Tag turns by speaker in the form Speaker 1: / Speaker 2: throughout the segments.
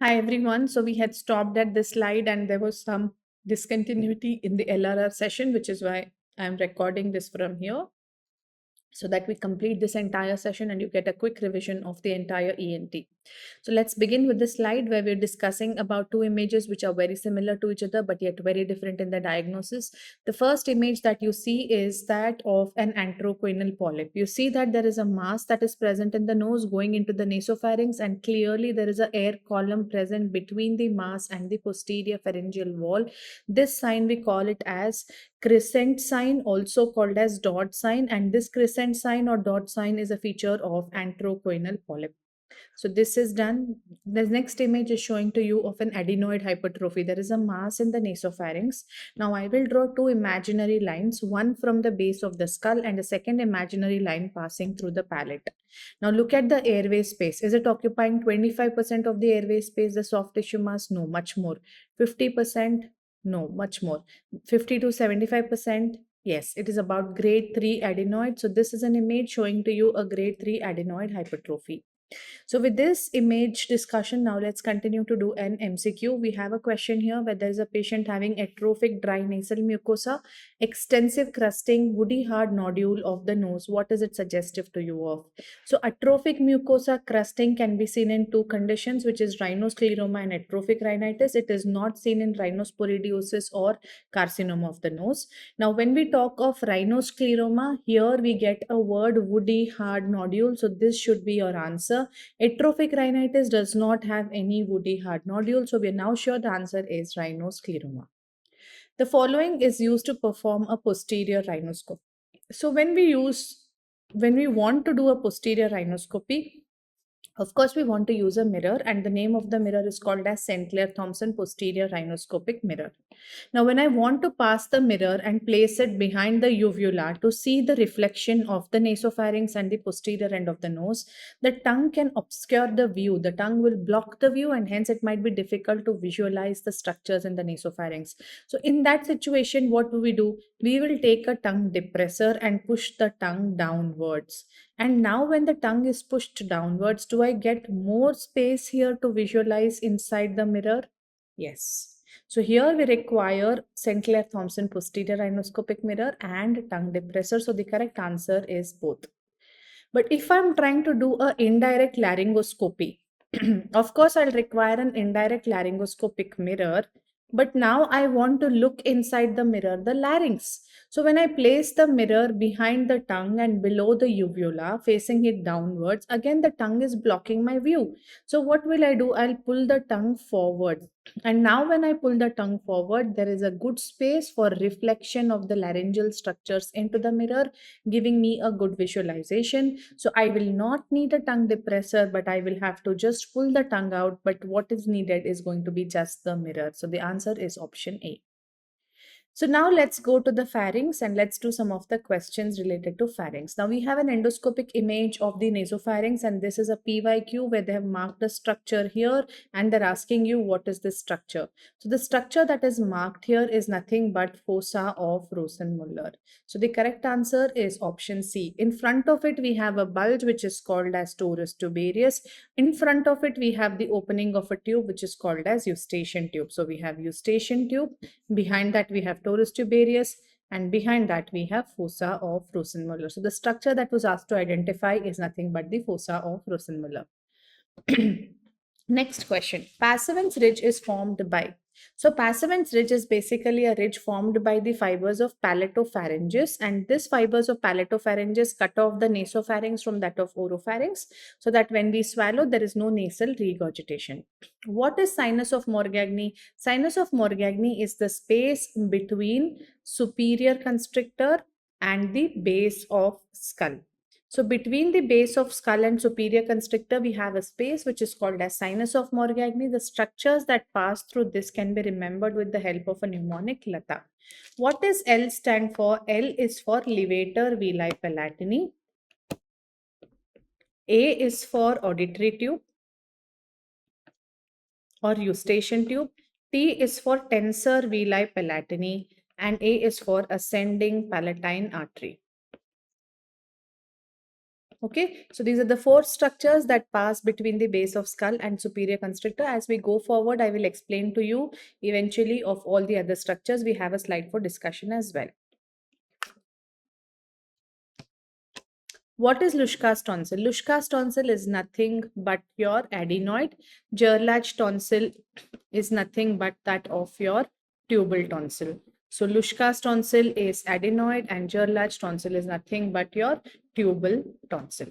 Speaker 1: Hi everyone. So we had stopped at this slide and there was some discontinuity in the LRR session, which is why I'm recording this from here so that we complete this entire session and you get a quick revision of the entire ENT. So let's begin with the slide where we're discussing about two images which are very similar to each other but yet very different in the diagnosis. The first image that you see is that of an antrochoanal polyp. You see that there is a mass that is present in the nose going into the nasopharynx, and clearly there is an air column present between the mass and the posterior pharyngeal wall. This sign we call it as crescent sign, also called as dot sign, and this crescent sign or dot sign is a feature of antrochoanal polyp. So this is done. The next image is showing to you of an adenoid hypertrophy. There is a mass in the nasopharynx. Now I will draw two imaginary lines, one from the base of the skull and a second imaginary line passing through the palate. Now look at the airway space. Is it occupying 25% of the airway space, the soft tissue mass? No, much more. 50%? No, much more. 50 to 75%? Yes, it is about grade 3 adenoid. So this is an image showing to you a grade 3 adenoid hypertrophy. So with this image discussion, now let's continue to do an MCQ. We have a question here where there is a patient having atrophic dry nasal mucosa, extensive crusting, woody hard nodule of the nose. What is it suggestive to you of? So atrophic mucosa crusting can be seen in two conditions, which is rhinoscleroma and atrophic rhinitis. It is not seen in rhinosporidiosis or carcinoma of the nose. Now, when we talk of rhinoscleroma, here we get a word woody hard nodule. So this should be your answer. Atrophic rhinitis does not have any woody hard nodule. So we are now sure the answer is rhinoscleroma. The following is used to perform a posterior rhinoscopy. So when we want to do a posterior rhinoscopy, of course, we want to use a mirror, and the name of the mirror is called as St. Clair Thompson Posterior Rhinoscopic Mirror. Now, when I want to pass the mirror and place it behind the uvula to see the reflection of the nasopharynx and the posterior end of the nose, the tongue can obscure the view. The tongue will block the view, and hence it might be difficult to visualize the structures in the nasopharynx. So, in that situation, what do? We will take a tongue depressor and push the tongue downwards. And now when the tongue is pushed downwards, do I get more space here to visualize inside the mirror? Yes. So here we require St. Clair Thompson posterior rhinoscopic mirror and tongue depressor. So the correct answer is both. But if I'm trying to do a indirect laryngoscopy, of course I'll require an indirect laryngoscopic mirror. But now I want to look inside the mirror, the larynx. So when I place the mirror behind the tongue and below the uvula, facing it downwards, again the tongue is blocking my view. So what will I do? I'll pull the tongue forward. And now when I pull the tongue forward, there is a good space for reflection of the laryngeal structures into the mirror, giving me a good visualization. So I will not need a tongue depressor, but I will have to just pull the tongue out. But what is needed is going to be just the mirror. So the answer is option A. So now let's go to the pharynx and let's do some of the questions related to pharynx. Now we have an endoscopic image of the nasopharynx, and this is a PYQ where they have marked a structure here and they're asking you what is this structure. So the structure that is marked here is nothing but fossa of Rosenmuller. So the correct answer is option C. In front of it we have a bulge which is called as torus tubarius. In front of it we have the opening of a tube which is called as eustachian tube. So we have eustachian tube. Behind that, we have torus tubarius, and behind that, we have fossa of Rosenmuller. So the structure that was asked to identify is nothing but the fossa of Rosenmuller. Next question. Passavant's ridge is formed by. So Passavant's ridge is basically a ridge formed by the fibers of palatopharyngeus, and this fibers of palatopharyngeus cut off the nasopharynx from that of oropharynx, so that when we swallow, there is no nasal regurgitation. What is sinus of Morgagni? Sinus of Morgagni is the space between superior constrictor and the base of skull. So between the base of skull and superior constrictor, we have a space which is called as sinus of Morgagni. The structures that pass through this can be remembered with the help of a mnemonic LATA. What does L stand for? L is for levator villi palatini. A is for auditory tube or eustachian tube. T is for tensor villi palatini, and A is for ascending palatine artery. Okay, so these are the four structures that pass between the base of skull and superior constrictor. As we go forward, I will explain to you eventually of all the other structures. We have a slide for discussion as well. What is Luschka's tonsil? Luschka's tonsil is nothing but your adenoid. Gerlach tonsil is nothing but that of your tubal tonsil. So Luschka's tonsil is adenoid and Gerlach tonsil is nothing but your tubal tonsil.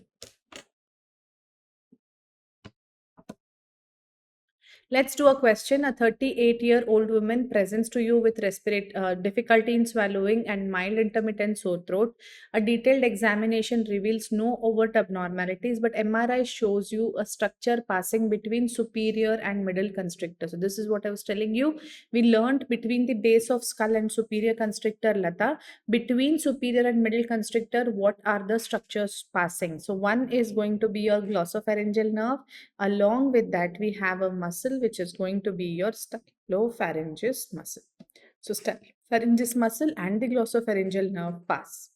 Speaker 1: Let's do a question. A 38-year-old woman presents to you with difficulty in swallowing and mild intermittent sore throat. A detailed examination reveals no overt abnormalities, but MRI shows you a structure passing between superior and middle constrictor. So this is what I was telling you. We learned between the base of skull and superior constrictor, Lata. Between superior and middle constrictor, what are the structures passing? So one is going to be your glossopharyngeal nerve. Along with that, we have a muscle which is going to be your stylopharyngeus muscle. So stylopharyngeus muscle and the glossopharyngeal nerve pass.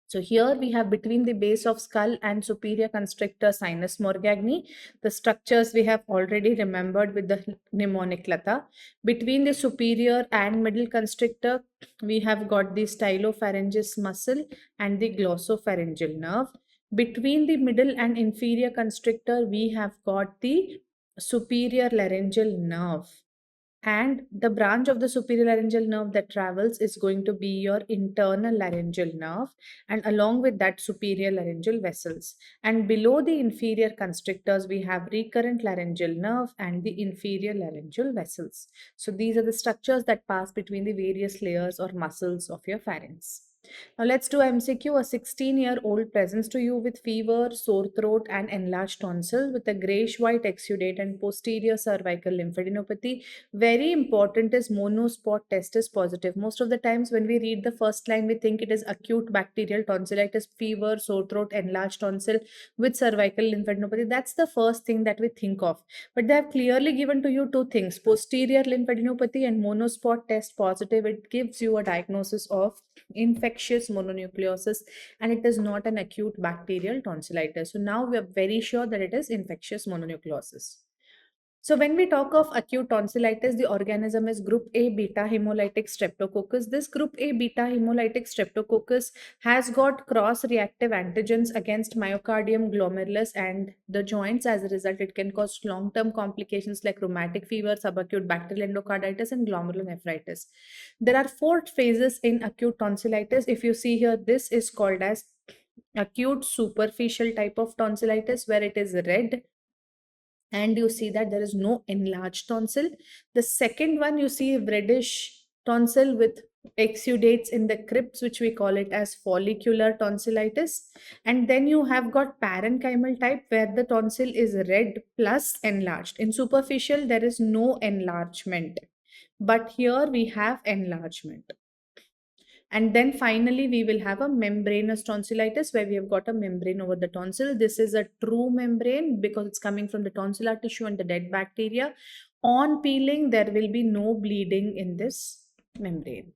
Speaker 1: So here we have between the base of skull and superior constrictor sinus morgagni. The structures we have already remembered with the mnemonic, Lata. Between the superior and middle constrictor, we have got the stylopharyngeus muscle and the glossopharyngeal nerve. Between the middle and inferior constrictor, we have got the superior laryngeal nerve. And the branch of the superior laryngeal nerve that travels is going to be your internal laryngeal nerve, and along with that, superior laryngeal vessels. And below the inferior constrictors, we have recurrent laryngeal nerve and the inferior laryngeal vessels. So these are the structures that pass between the various layers or muscles of your pharynx. Now let's do MCQ. A 16-year-old presents to you with fever, sore throat, and enlarged tonsil with a grayish-white exudate and posterior cervical lymphadenopathy. Very important is monospot test is positive. Most of the times when we read the first line, we think it is acute bacterial tonsillitis, fever, sore throat, enlarged tonsil with cervical lymphadenopathy. That's the first thing that we think of. But they have clearly given to you two things: posterior lymphadenopathy and monospot test positive. It gives you a diagnosis of infectious mononucleosis, and it is not an acute bacterial tonsillitis. So now we are very sure that it is infectious mononucleosis. So when we talk of acute tonsillitis, the organism is group A beta hemolytic streptococcus. This group A beta hemolytic streptococcus has got cross-reactive antigens against myocardium, glomerulus, and the joints. As a result, it can cause long-term complications like rheumatic fever, subacute bacterial endocarditis, and glomerulonephritis. There are 4 phases in acute tonsillitis. If you see here, this is called as acute superficial type of tonsillitis, where it is red and you see that there is no enlarged tonsil. The second one, you see reddish tonsil with exudates in the crypts, which we call it as follicular tonsillitis. And then you have got parenchymal type, where the tonsil is red plus enlarged. In superficial, there is no enlargement, but here we have enlargement. And then finally, we will have a membranous tonsillitis, where we have got a membrane over the tonsil. This is a true membrane because it's coming from the tonsillar tissue and the dead bacteria. On peeling, there will be no bleeding in this membrane.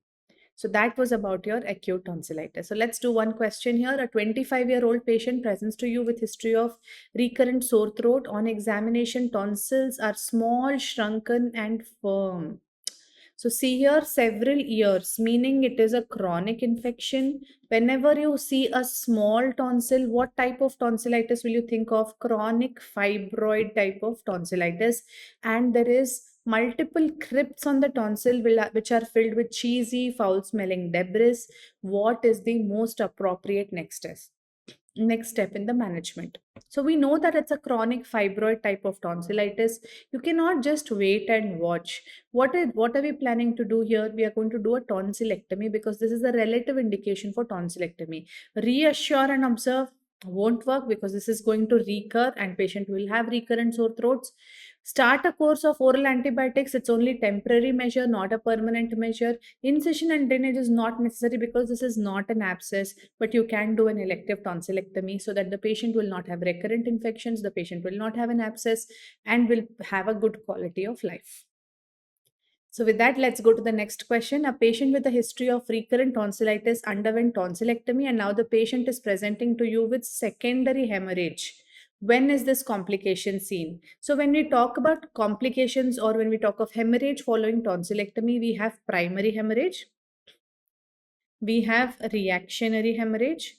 Speaker 1: So that was about your acute tonsillitis. So let's do one question here. A 25-year-old patient presents to you with history of recurrent sore throat. On examination, tonsils are small, shrunken, and firm. So see here, several years, meaning it is a chronic infection. Whenever you see a small tonsil, what type of tonsillitis will you think of? Chronic fibroid type of tonsillitis. And there is multiple crypts on the tonsil which are filled with cheesy, foul-smelling debris. What is the most appropriate next step in the management? So we know that it's a chronic fibroid type of tonsillitis. You cannot just wait and watch. What are we planning to do here? We are going to do a tonsillectomy because this is a relative indication for tonsillectomy. Reassure and observe won't work because this is going to recur and patient will have recurrent sore throats. Start a course of oral antibiotics. It's only temporary measure, not a permanent measure. Incision and drainage is not necessary because this is not an abscess, but you can do an elective tonsillectomy so that the patient will not have recurrent infections, the patient will not have an abscess, and will have a good quality of life. So with that, let's go to the next question. A patient with a history of recurrent tonsillitis underwent tonsillectomy, and now the patient is presenting to you with secondary hemorrhage. When is this complication seen? So when we talk about complications or when we talk of hemorrhage following tonsillectomy, we have primary hemorrhage, we have reactionary hemorrhage,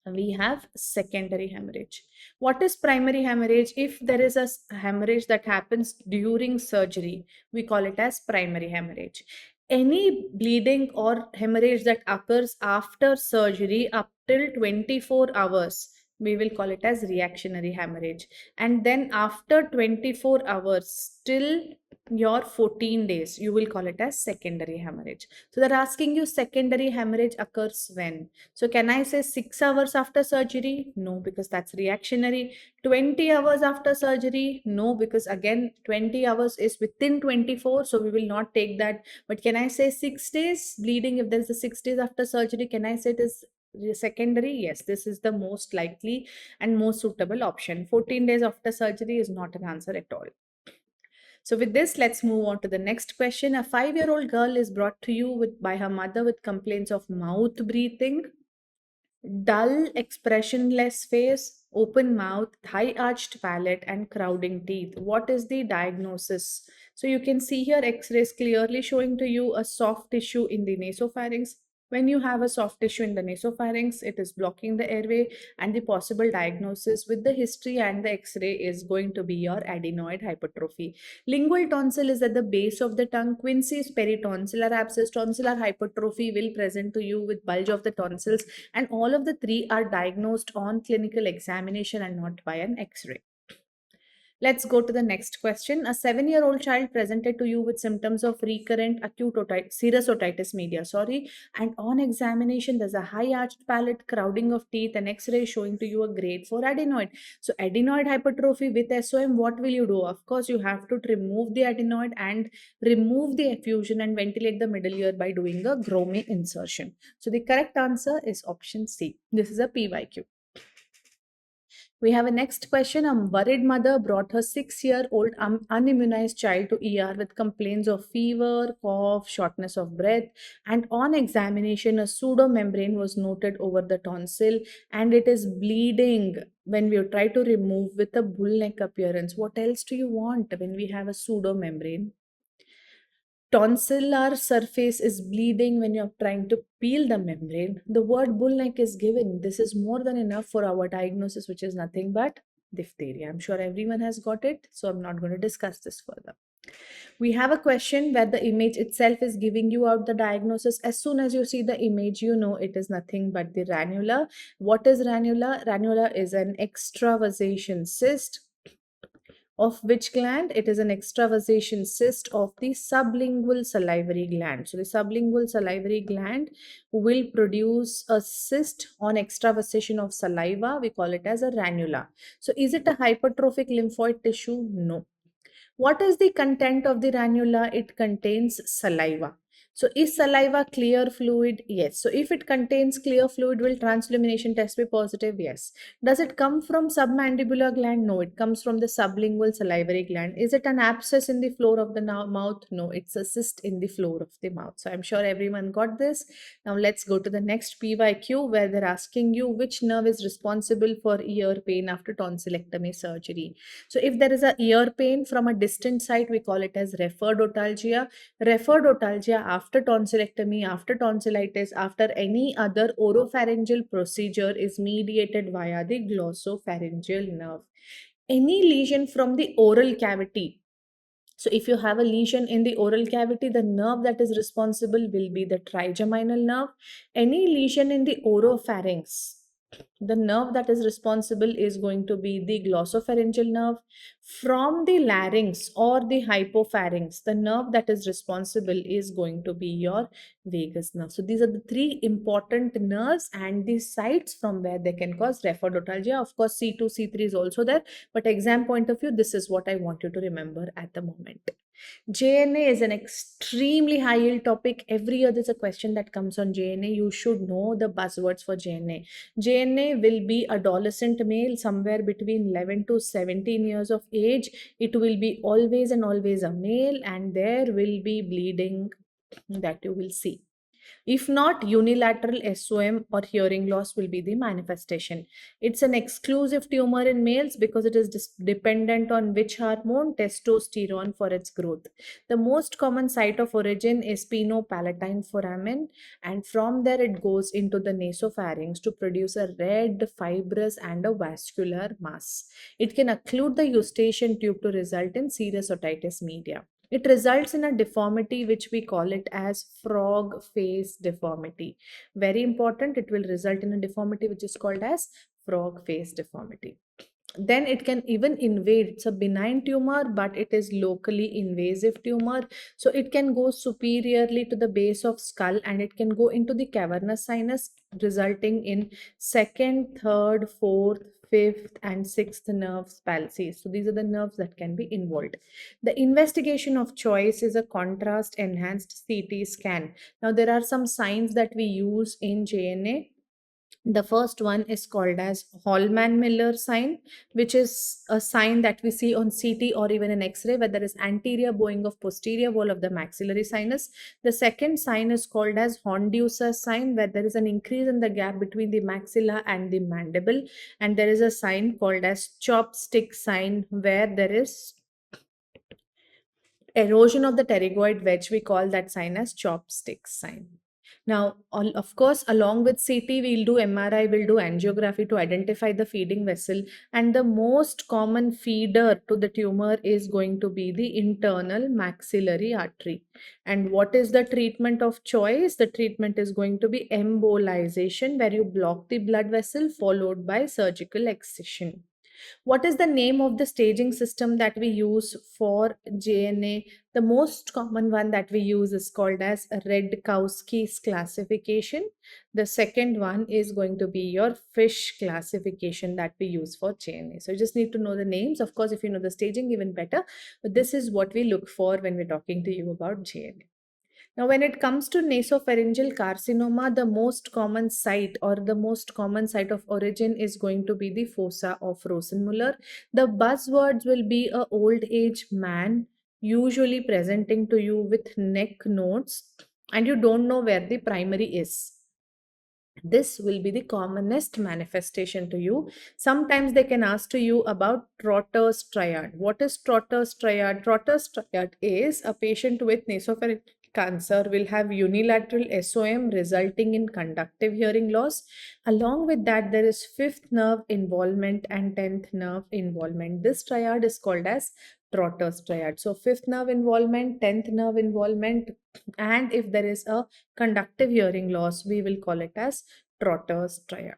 Speaker 1: we have secondary hemorrhage. What is primary hemorrhage? If there is a hemorrhage that happens during surgery, we call it as primary hemorrhage. Any bleeding or hemorrhage that occurs after surgery up till 24 hours, we will call it as reactionary hemorrhage. And then after 24 hours till your 14 days, you will call it as secondary hemorrhage. So they're asking you secondary hemorrhage occurs when? So can I say 6 hours after surgery? No, because that's reactionary. 20 hours after surgery? No, because again 20 hours is within 24, so we will not take that. But can I say 6 days bleeding if there's a 6 days after surgery? Can I say it is secondary? Yes, this is the most likely and most suitable option. 14 days after surgery is not an answer at all. So with this, let's move on to the next question. A 5-year-old girl is brought to you by her mother with complaints of mouth breathing, dull, expressionless face, open mouth, high arched palate, and crowding teeth. What is the diagnosis? So you can see here X-rays clearly showing to you a soft tissue in the nasopharynx. When you have a soft tissue in the nasopharynx, it is blocking the airway, and the possible diagnosis with the history and the X-ray is going to be your adenoid hypertrophy. Lingual tonsil is at the base of the tongue. Quinsy is peritonsillar abscess. Tonsillar hypertrophy will present to you with bulge of the tonsils, and all of the three are diagnosed on clinical examination and not by an X-ray. Let's go to the next question. A 7-year-old child presented to you with symptoms of recurrent acute serous otitis media, and on examination, there's a high arched palate, crowding of teeth, and X-ray showing to you a grade 4 adenoid. So adenoid hypertrophy with SOM, what will you do? Of course, you have to remove the adenoid and remove the effusion and ventilate the middle ear by doing a Grommet insertion. So the correct answer is option C. This is a PYQ. We have a next question. A worried mother brought her 6-year-old unimmunized child to ER with complaints of fever, cough, shortness of breath, and on examination, a pseudomembrane was noted over the tonsil and it is bleeding when we try to remove with a bull neck appearance. What else do you want when we have a pseudomembrane? Tonsillar surface is bleeding when you're trying to peel the membrane. The word bull neck is given. This is more than enough for our diagnosis, which is nothing but diphtheria. I'm sure everyone has got it, so I'm not going to discuss this further. We have a question where the image itself is giving you out the diagnosis. As soon as you see the image, you know it is nothing but the ranula. What is ranula? Ranula is an extravasation cyst. Of which gland? It is an extravasation cyst of the sublingual salivary gland. So the sublingual salivary gland will produce a cyst on extravasation of saliva. We call it as a ranula. So is it a hypertrophic lymphoid tissue? No. What is the content of the ranula? It contains saliva. So is saliva clear fluid? Yes. So if it contains clear fluid, will transillumination test be positive? Yes. Does it come from submandibular gland? No, it comes from the sublingual salivary gland. Is it an abscess in the floor of the mouth? No, it's a cyst in the floor of the mouth. So I'm sure everyone got this. Now let's go to the next PYQ where they're asking you which nerve is responsible for ear pain after tonsillectomy surgery. So if there is a ear pain from a distant site, we call it as referred otalgia. Referred otalgia after tonsillectomy, after tonsillitis, after any other oropharyngeal procedure is mediated via the glossopharyngeal nerve. Any lesion from the oral cavity. So if you have a lesion in the oral cavity, the nerve that is responsible will be the trigeminal nerve. Any lesion in the oropharynx, the nerve that is responsible is going to be the glossopharyngeal nerve. From the larynx or the hypopharynx, the nerve that is responsible is going to be your vagus nerve. So these are the three important nerves and the sites from where they can cause referred otalgia. Of course, C2, C3 is also there, but exam point of view, this is what I want you to remember at the moment. JNA is an extremely high yield topic. Every year there's a question that comes on JNA. You should know the buzzwords for JNA. JNA GNA will be adolescent male somewhere between 11 to 17 years of age. It will be always and always a male, and there will be bleeding that you will see. If not, unilateral SOM or hearing loss will be the manifestation. It's an exclusive tumor in males because it is dependent on which hormone? Testosterone for its growth. The most common site of origin is spinopalatine foramen, and from there it goes into the nasopharynx to produce a red, fibrous, and a vascular mass. It can occlude the eustachian tube to result in serous otitis media. It results in a deformity which we call it as frog face deformity. Very important, it will result in a deformity which is called as frog face deformity. Then it can even invade. It's a benign tumor, but it is locally invasive tumor. So it can go superiorly to the base of skull, and it can go into the cavernous sinus, resulting in second, third, fourth, fifth, and sixth nerves palsy. So these are the nerves that can be involved. The investigation of choice is a contrast enhanced CT scan. Now there are some signs that we use in JNA. The first one is called as Hallman-Miller sign, which is a sign that we see on CT or even an X-ray where there is anterior bowing of posterior wall of the maxillary sinus. The second sign is called as Hondusa sign, where there is an increase in the gap between the maxilla and the mandible. And there is a sign called as chopstick sign, where there is erosion of the pterygoid wedge. We call that sign as chopstick sign. Now, of course, along with CT, we'll do MRI, we'll do angiography to identify the feeding vessel. And the most common feeder to the tumor is going to be the internal maxillary artery. And what is the treatment of choice? The treatment is going to be embolization, where you block the blood vessel followed by surgical excision. What is the name of the staging system that we use for JNA? The most common one that we use is called as Redkowski's classification. The second one is going to be your Fish classification that we use for JNA. So you just need to know the names. Of course, if you know the staging, even better. But this is what we look for when we're talking to you about JNA. Now, when it comes to nasopharyngeal carcinoma, the most common site or the most common site of origin is going to be the fossa of Rosenmuller. The buzzwords will be a old age man, usually presenting to you with neck nodes, and you don't know where the primary is. This will be the commonest manifestation to you. Sometimes they can ask to you about Trotter's triad. What is Trotter's triad? Trotter's triad is a patient with nasopharyngeal cancer will have unilateral SOM resulting in conductive hearing loss. Along with that, there is fifth nerve involvement and 10th nerve involvement. This triad is called as Trotter's triad. So fifth nerve involvement, 10th nerve involvement, and if there is a conductive hearing loss, we will call it as Trotter's triad.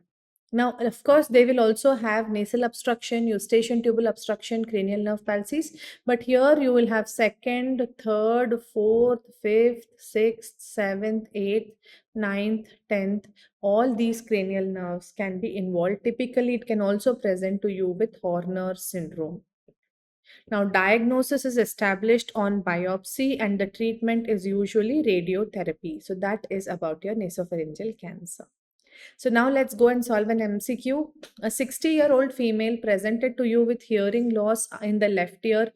Speaker 1: Now, of course, they will also have nasal obstruction, eustachian tubal obstruction, cranial nerve palsies. But here you will have second, third, fourth, fifth, sixth, seventh, eighth, ninth, 10th. All these cranial nerves can be involved. Typically, it can also present to you with Horner syndrome. Now, diagnosis is established on biopsy and the treatment is usually radiotherapy. So that is about your nasopharyngeal cancer. So now let's go and solve an MCQ. A 60-year-old female presented to you with hearing loss in the left ear,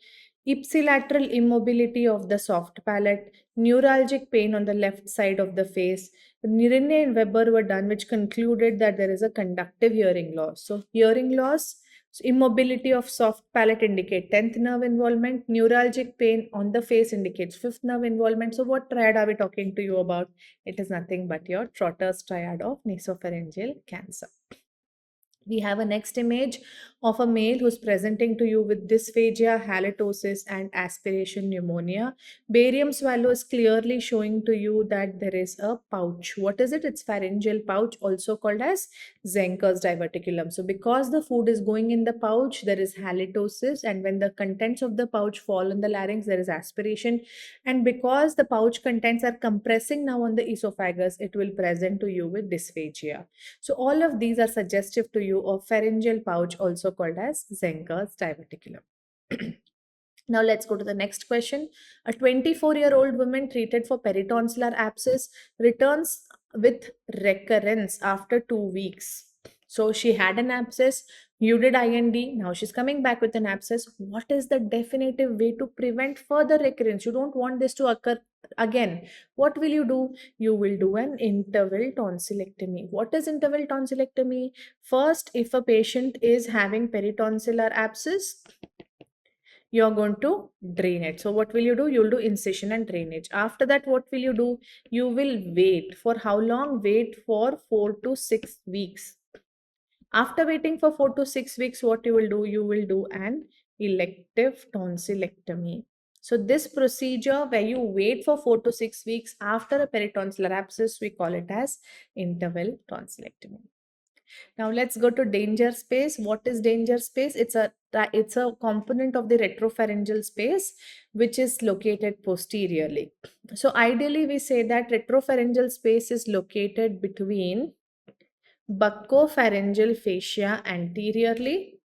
Speaker 1: ipsilateral immobility of the soft palate, neuralgic pain on the left side of the face. Rinne and Weber were done, which concluded that there is a conductive hearing loss. So hearing loss, immobility of soft palate indicate 10th nerve involvement, neuralgic pain on the face indicates 5th nerve involvement. So what triad are we talking to you about? It is nothing but your Trotter's triad of nasopharyngeal cancer. We have a next image of a male who's presenting to you with dysphagia, halitosis, and aspiration pneumonia. Barium swallow is clearly showing to you that there is a pouch. What is it? It's pharyngeal pouch, also called as Zenker's diverticulum. So because the food is going in the pouch, there is halitosis, and when the contents of the pouch fall on the larynx, there is aspiration. And because the pouch contents are compressing now on the esophagus, it will present to you with dysphagia. So all of these are suggestive to you of pharyngeal pouch, also called as Zenker's diverticulum. Now let's go to the next question. A 24-year-old woman treated for peritonsillar abscess returns with recurrence after 2 weeks. So she had an abscess, you did IND, now she's coming back with an abscess. What is the definitive way to prevent further recurrence? You don't want this to occur again. What will you do? You will do an interval tonsillectomy. What is interval tonsillectomy? First, if a patient is having peritonsillar abscess, you're going to drain it. So what will you do? You'll do incision and drainage. After that, what will you do? You will wait. For how long? Wait for 4 to 6 weeks. After waiting for 4 to 6 weeks, what you will do? You will do an elective tonsillectomy. So this procedure where you wait for 4 to 6 weeks after a peritonsillar abscess, we call it as interval tonsillectomy. Now let's go to danger space. What is danger space? It's a component of the retropharyngeal space which is located posteriorly. So ideally we say that retropharyngeal space is located between buccopharyngeal fascia anteriorly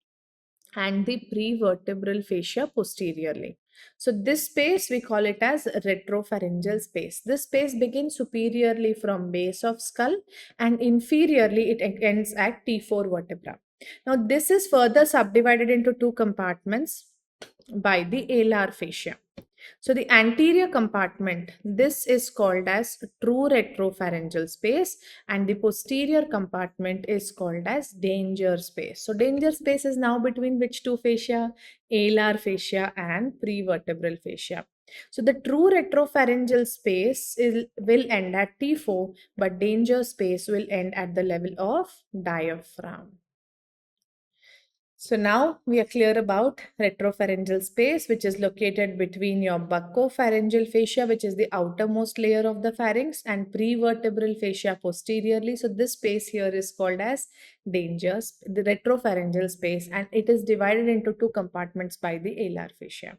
Speaker 1: and the prevertebral fascia posteriorly. So this space we call it as retropharyngeal space. This space begins superiorly from base of skull and inferiorly it ends at T4 vertebra. Now this is further subdivided into two compartments by the alar fascia. So the anterior compartment, this is called as true retropharyngeal space, and the posterior compartment is called as danger space. So danger space is now between which two fascia? Alar fascia and prevertebral fascia. So the true retropharyngeal space will end at T4, but danger space will end at the level of diaphragm. So now we are clear about retropharyngeal space, which is located between your buccopharyngeal fascia, which is the outermost layer of the pharynx, and prevertebral fascia posteriorly. So this space here is called as the retropharyngeal space, and it is divided into two compartments by the alar fascia.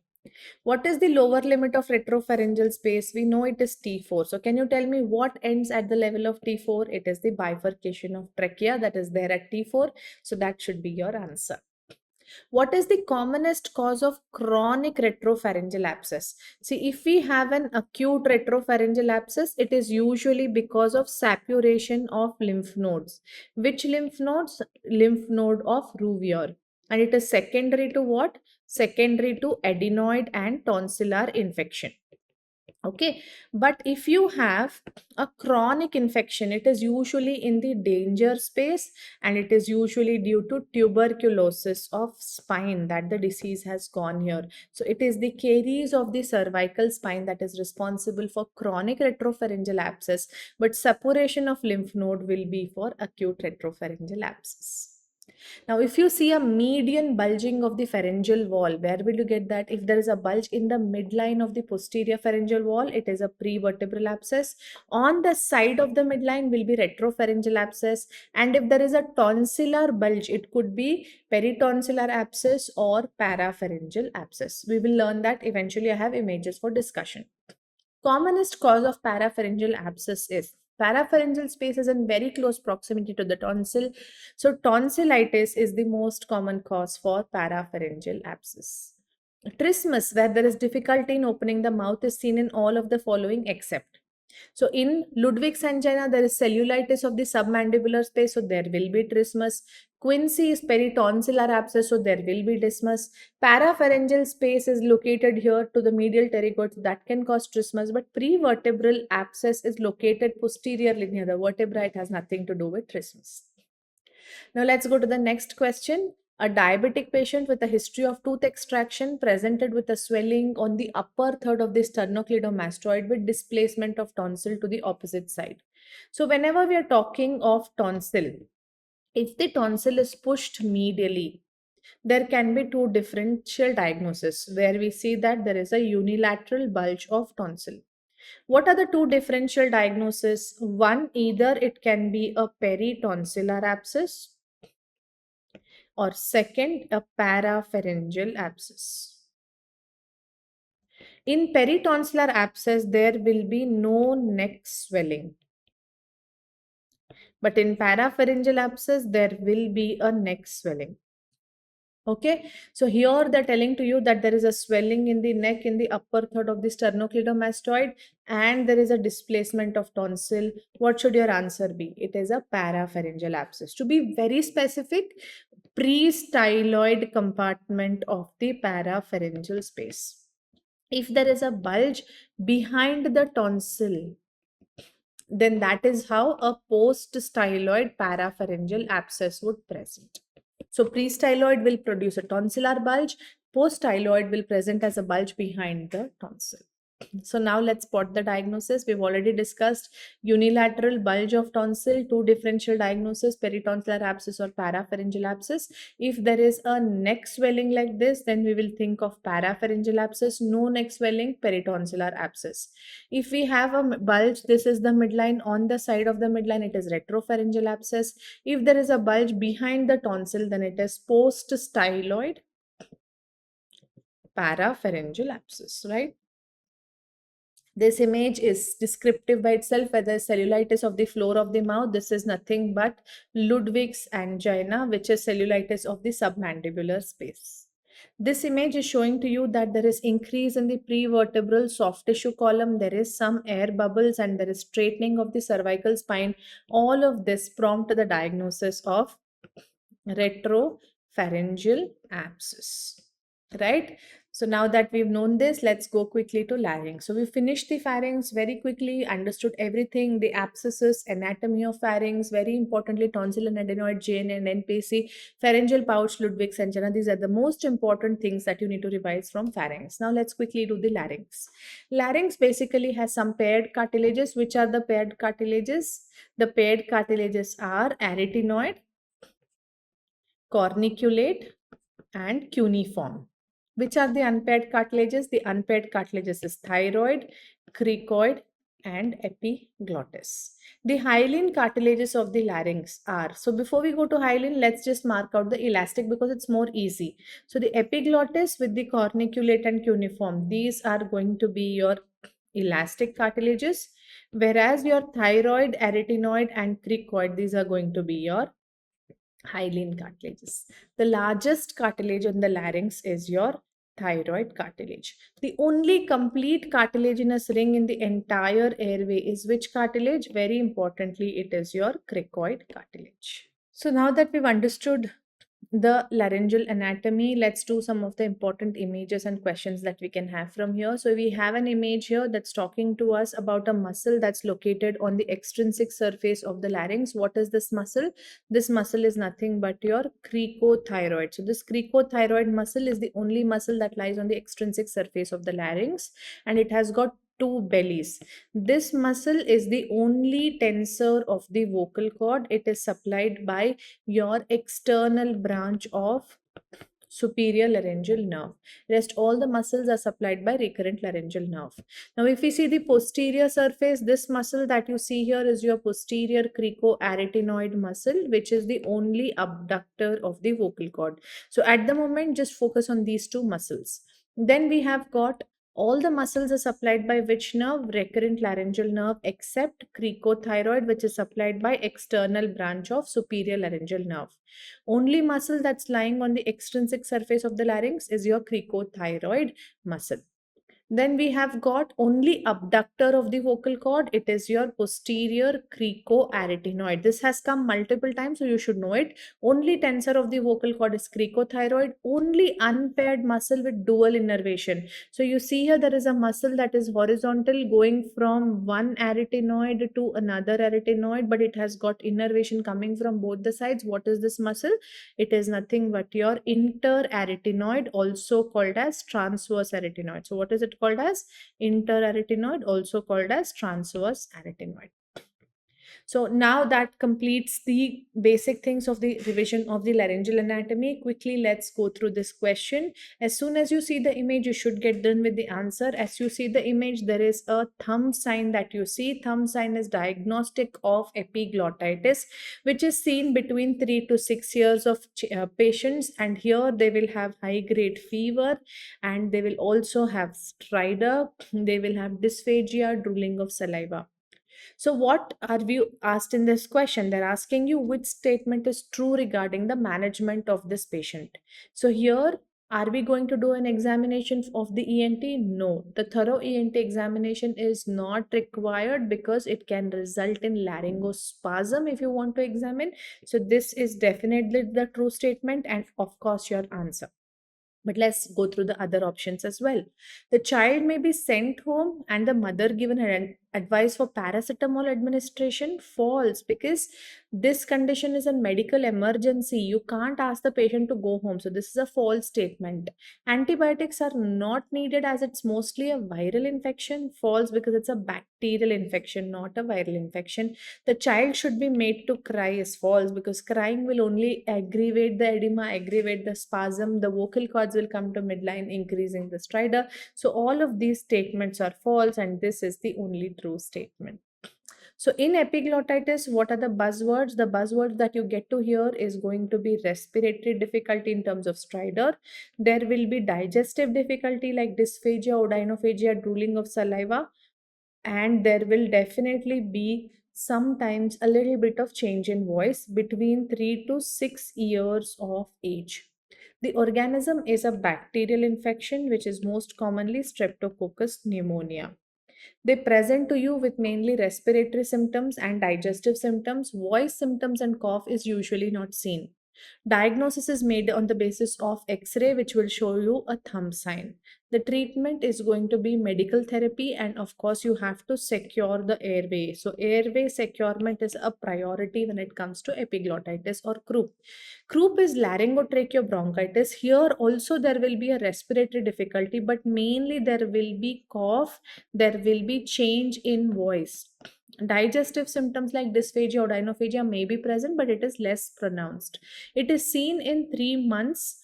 Speaker 1: What is the lower limit of retropharyngeal space? We know it is T4. So can you tell me what ends at the level of T4? It is the bifurcation of trachea that is there at T4. So that should be your answer. What is the commonest cause of chronic retropharyngeal abscess? See, if we have an acute retropharyngeal abscess, it is usually because of suppuration of lymph nodes. Which lymph nodes? Lymph node of Rouvier. And it is secondary to what? Secondary to adenoid and tonsillar infection. Okay, but if you have a chronic infection, it is usually in the danger space, and it is usually due to tuberculosis of spine that the disease has gone here. So it is the caries of the cervical spine that is responsible for chronic retropharyngeal abscess, but suppuration of lymph node will be for acute retropharyngeal abscess. Now, if you see a median bulging of the pharyngeal wall, where will you get that? If there is a bulge in the midline of the posterior pharyngeal wall, it is a prevertebral abscess. On the side of the midline will be retropharyngeal abscess. And if there is a tonsillar bulge, it could be peritonsillar abscess or parapharyngeal abscess. We will learn that eventually. I have images for discussion. Commonest cause of parapharyngeal abscess is parapharyngeal space is in very close proximity to the tonsil. So tonsillitis is the most common cause for parapharyngeal abscess. Trismus, where there is difficulty in opening the mouth, is seen in all of the following except. So in Ludwig's angina, there is cellulitis of the submandibular space, so there will be trismus. Quinsy is peritonsillar abscess, so there will be trismus. Parapharyngeal space is located here to the medial pterygoid, so that can cause trismus, but prevertebral abscess is located posteriorly near the vertebra. It has nothing to do with trismus. Now let's go to the next question. A diabetic patient with a history of tooth extraction presented with a swelling on the upper third of the sternocleidomastoid with displacement of tonsil to the opposite side. So whenever we are talking of tonsil, if the tonsil is pushed medially, there can be two differential diagnoses where we see that there is a unilateral bulge of tonsil. What are the two differential diagnoses? One, either it can be a peritonsillar abscess, or second, a parapharyngeal abscess. In peritonsillar abscess, there will be no neck swelling. But in parapharyngeal abscess, there will be a neck swelling. Okay, so here they're telling to you that there is a swelling in the neck in the upper third of the sternocleidomastoid and there is a displacement of tonsil. What should your answer be? It is a parapharyngeal abscess. To be very specific, pre-styloid compartment of the parapharyngeal space. If there is a bulge behind the tonsil, then that is how a post-styloid parapharyngeal abscess would present. So pre-styloid will produce a tonsillar bulge, post-styloid will present as a bulge behind the tonsil. So now let's spot the diagnosis. We've already discussed unilateral bulge of tonsil, two differential diagnoses, peritonsillar abscess or parapharyngeal abscess. If there is a neck swelling like this, then we will think of parapharyngeal abscess. No neck swelling, peritonsillar abscess. If we have a bulge, this is the midline. On the side of the midline, it is retropharyngeal abscess. If there is a bulge behind the tonsil, then it is post-styloid parapharyngeal abscess, right? This image is descriptive by itself, whether cellulitis of the floor of the mouth. This is nothing but Ludwig's angina, which is cellulitis of the submandibular space. This image is showing to you that there is increase in the prevertebral soft tissue column. There is some air bubbles and there is straightening of the cervical spine. All of this prompt the diagnosis of retropharyngeal abscess, right? So now that we've known this, let's go quickly to larynx. So we finished the pharynx very quickly, understood everything, the abscesses, anatomy of pharynx, very importantly, tonsil and adenoid, GN and NPC, pharyngeal pouch, Ludwig's angina. These are the most important things that you need to revise from pharynx. Now let's quickly do the larynx. Larynx basically has some paired cartilages. Which are the paired cartilages? The paired cartilages are arytenoid, corniculate, and cuneiform. Which are the unpaired cartilages? The unpaired cartilages is thyroid, cricoid, and epiglottis. The hyaline cartilages of the larynx are, so before we go to hyaline, let's just mark out the elastic because it's more easy. So the epiglottis with the corniculate and cuneiform, these are going to be your elastic cartilages, whereas your thyroid, arytenoid, and cricoid, these are going to be your hyaline cartilages. The largest cartilage on the larynx is your thyroid cartilage. The only complete cartilaginous ring in the entire airway is which cartilage? Very importantly, it is your cricoid cartilage. So now that we've understood the laryngeal anatomy, let's do some of the important images and questions that we can have from here. So we have an image here that's talking to us about a muscle that's located on the extrinsic surface of the larynx. What is this muscle? This muscle is nothing but your cricothyroid. So this cricothyroid muscle is the only muscle that lies on the extrinsic surface of the larynx, and it has got two bellies. This muscle is the only tensor of the vocal cord. It is supplied by your external branch of superior laryngeal nerve. Rest all the muscles are supplied by recurrent laryngeal nerve. Now if we see the posterior surface, this muscle that you see here is your posterior cricoarytenoid muscle, which is the only abductor of the vocal cord. So at the moment, just focus on these two muscles. Then we have got all the muscles are supplied by which nerve? Recurrent laryngeal nerve, except cricothyroid, which is supplied by external branch of superior laryngeal nerve. Only muscle that's lying on the extrinsic surface of the larynx is your cricothyroid muscle. Then we have got only abductor of the vocal cord. It is your posterior cricoarytenoid. This has come multiple times, so you should know it. Only tensor of the vocal cord is cricothyroid. Only unpaired muscle with dual innervation. So you see here there is a muscle that is horizontal going from one arytenoid to another arytenoid, but it has got innervation coming from both the sides. What is this muscle? It is nothing but your interarytenoid, also called as transverse arytenoid. So what is it called as? Interarytenoid, also called as transverse arytenoid. So now that completes the basic things of the revision of the laryngeal anatomy. Quickly, let's go through this question. As soon as you see the image, you should get done with the answer. As you see the image, there is a thumb sign that you see. Thumb sign is diagnostic of epiglottitis, which is seen between 3 to 6 years of patients. And here they will have high-grade fever, and they will also have stridor. They will have dysphagia, drooling of saliva. So, what are we asked in this question? They're asking you which statement is true regarding the management of this patient. So, here, are we going to do an examination of the ENT? No, the thorough ENT examination is not required because it can result in laryngospasm if you want to examine. So, this is definitely the true statement, and of course, your answer. But let's go through the other options as well. The child may be sent home and the mother given her advice for paracetamol administration. False, because this condition is a medical emergency. You can't ask the patient to go home. So this is a false statement. Antibiotics are not needed as it's mostly a viral infection. False, because it's a bacterial infection, not a viral infection. The child should be made to cry is false, because crying will only aggravate the edema, aggravate the spasm. The vocal cords will come to midline, increasing the stridor. So all of these statements are false, and this is the only true statement. So in epiglottitis, what are the buzzwords? The buzzwords that you get to hear is going to be respiratory difficulty in terms of stridor. There will be digestive difficulty like dysphagia, odynophagia, drooling of saliva, and there will definitely be sometimes a little bit of change in voice between 3 to 6 years of age. The organism is a bacterial infection, which is most commonly Streptococcus pneumonia. They present to you with mainly respiratory symptoms and digestive symptoms. Voice symptoms and cough is usually not seen. Diagnosis is made on the basis of X-ray, which will show you a thumb sign. The treatment is going to be medical therapy, and of course, you have to secure the airway. So, airway securement is a priority when it comes to epiglottitis or croup. Croup is laryngotracheobronchitis. Here also there will be a respiratory difficulty, but mainly there will be cough, there will be change in voice. Digestive symptoms like dysphagia or dinophagia may be present, but it is less pronounced. It is seen in 3 months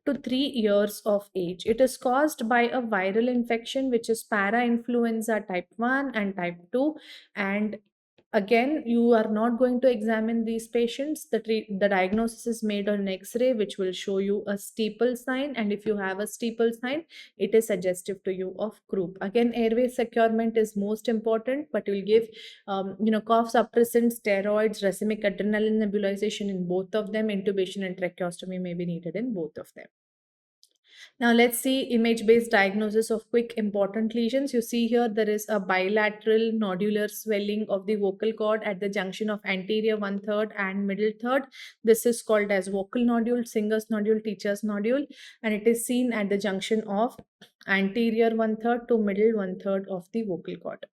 Speaker 1: to 3 years of age. It is caused by a viral infection, which is parainfluenza type 1 and type 2. And again, you are not going to examine these patients. The diagnosis is made on X-ray, which will show you a steeple sign. And if you have a steeple sign, it is suggestive to you of croup. Again, airway securement is most important, but you'll give, cough suppressant, steroids, racemic adrenaline nebulization in both of them. Intubation and tracheostomy may be needed in both of them. Now let's see image-based diagnosis of quick important lesions. You see here there is a bilateral nodular swelling of the vocal cord at the junction of anterior one third and middle third. This is called as vocal nodule, singer's nodule, teacher's nodule, and it is seen at the junction of anterior one third to middle one third of the vocal cord.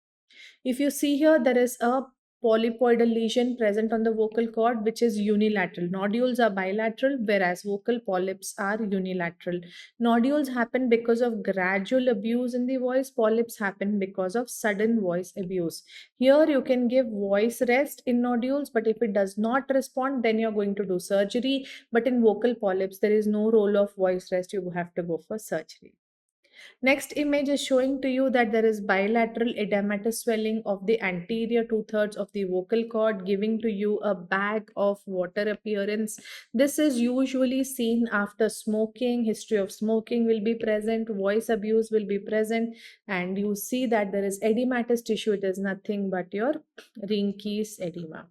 Speaker 1: If you see here, there is a polypoidal lesion present on the vocal cord, which is unilateral. Nodules are bilateral, whereas vocal polyps are unilateral. Nodules happen because of gradual abuse in the voice. Polyps happen because of sudden voice abuse. Here you can give voice rest in nodules, but if it does not respond, then you're going to do surgery. But in vocal polyps, there is no role of voice rest. You have to go for surgery. Next image is showing to you that there is bilateral edematous swelling of the anterior two-thirds of the vocal cord, giving to you a bag of water appearance. This is usually seen after smoking. History of smoking will be present, voice abuse will be present, and you see that there is edematous tissue. It is nothing but your Rinke's edema.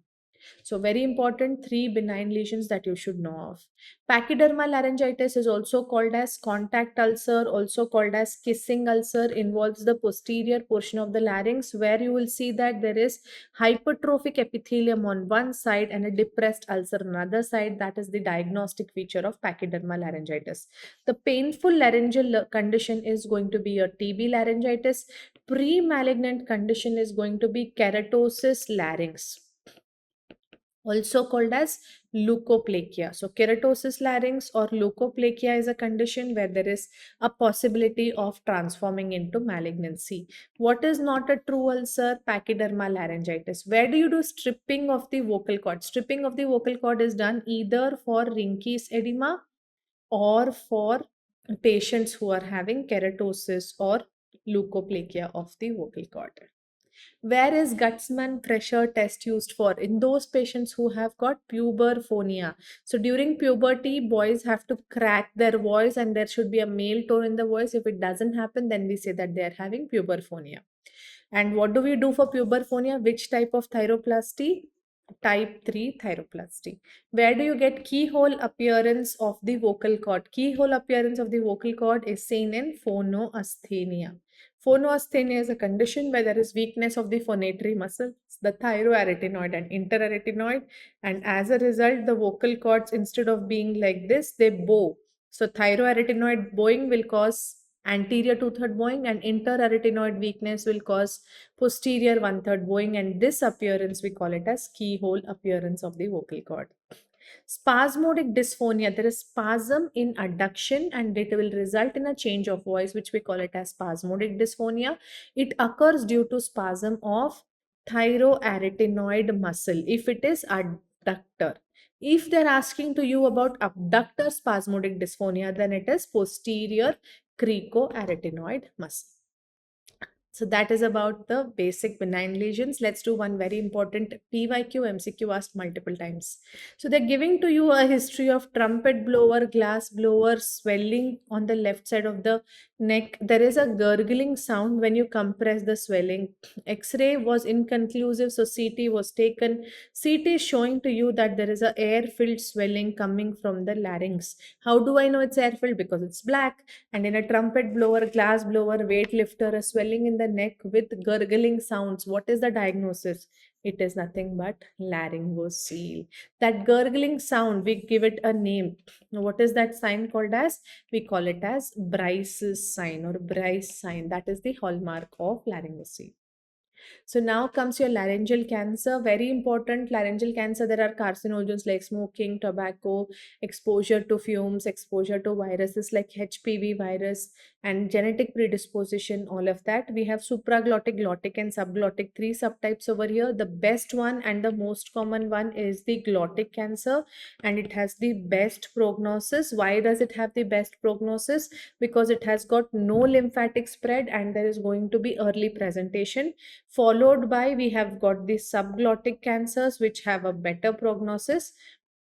Speaker 1: So very important, three benign lesions that you should know of. Pachydermal laryngitis is also called as contact ulcer, also called as kissing ulcer, involves the posterior portion of the larynx, where you will see that there is hypertrophic epithelium on one side and a depressed ulcer on another side. That is the diagnostic feature of pachydermal laryngitis. The painful laryngeal condition is going to be a TB laryngitis. Pre-malignant condition is going to be keratosis larynx, also called as leukoplakia. So, keratosis larynx or leukoplakia is a condition where there is a possibility of transforming into malignancy. What is not a true ulcer? Pachydermal laryngitis. Where do you do stripping of the vocal cord? Stripping of the vocal cord is done either for Rinke's edema or for patients who are having keratosis or leukoplakia of the vocal cord. Where is Gutzman pressure test used for? In those patients who have got puberphonia. So during puberty, boys have to crack their voice and there should be a male tone in the voice. If it doesn't happen, then we say that they are having puberphonia. And what do we do for puberphonia? Which type of thyroplasty? Type 3 thyroplasty. Where do you get keyhole appearance of the vocal cord? Keyhole appearance of the vocal cord is seen in phonoasthenia. Phonoasthenia is a condition where there is weakness of the phonatory muscles, the thyroarytenoid and interarytenoid, and as a result, the vocal cords, instead of being like this, they bow. So thyroarytenoid bowing will cause anterior two-third bowing, and interarytenoid weakness will cause posterior one-third bowing, and this appearance we call it as keyhole appearance of the vocal cord. Spasmodic dysphonia, there is spasm in adduction and it will result in a change of voice, which we call it as spasmodic dysphonia. It occurs due to spasm of thyroarytenoid muscle if it is adductor. If they're asking to you about abductor spasmodic dysphonia, then it is posterior cricoarytenoid muscle. So that is about the basic benign lesions. Let's do one very important PYQ MCQ asked multiple times. So they're giving to you a history of trumpet blower, glass blower, swelling on the left side of the neck. There is a gurgling sound when you compress the swelling. X-ray was inconclusive, so CT was taken. CT is showing to you that there is a air-filled swelling coming from the larynx. How do I know it's air-filled? Because it's black. And in a trumpet blower, glass blower, weightlifter, a swelling in the neck with gurgling sounds. What is the diagnosis? It is nothing but laryngocele. That gurgling sound, we give it a name. What is that sign called as? We call it as Bryce's sign or Bryce sign. That is the hallmark of laryngocele. So now comes your laryngeal cancer. Very important. Laryngeal cancer, there are carcinogens like smoking, tobacco, exposure to fumes, exposure to viruses like HPV virus, and genetic predisposition, all of that. We have supraglottic, glottic, and subglottic, three subtypes over here. The best one and the most common one is the glottic cancer, and it has the best prognosis. Why does it have the best prognosis? Because it has got no lymphatic spread and there is going to be early presentation. Followed by, we have got the subglottic cancers, which have a better prognosis.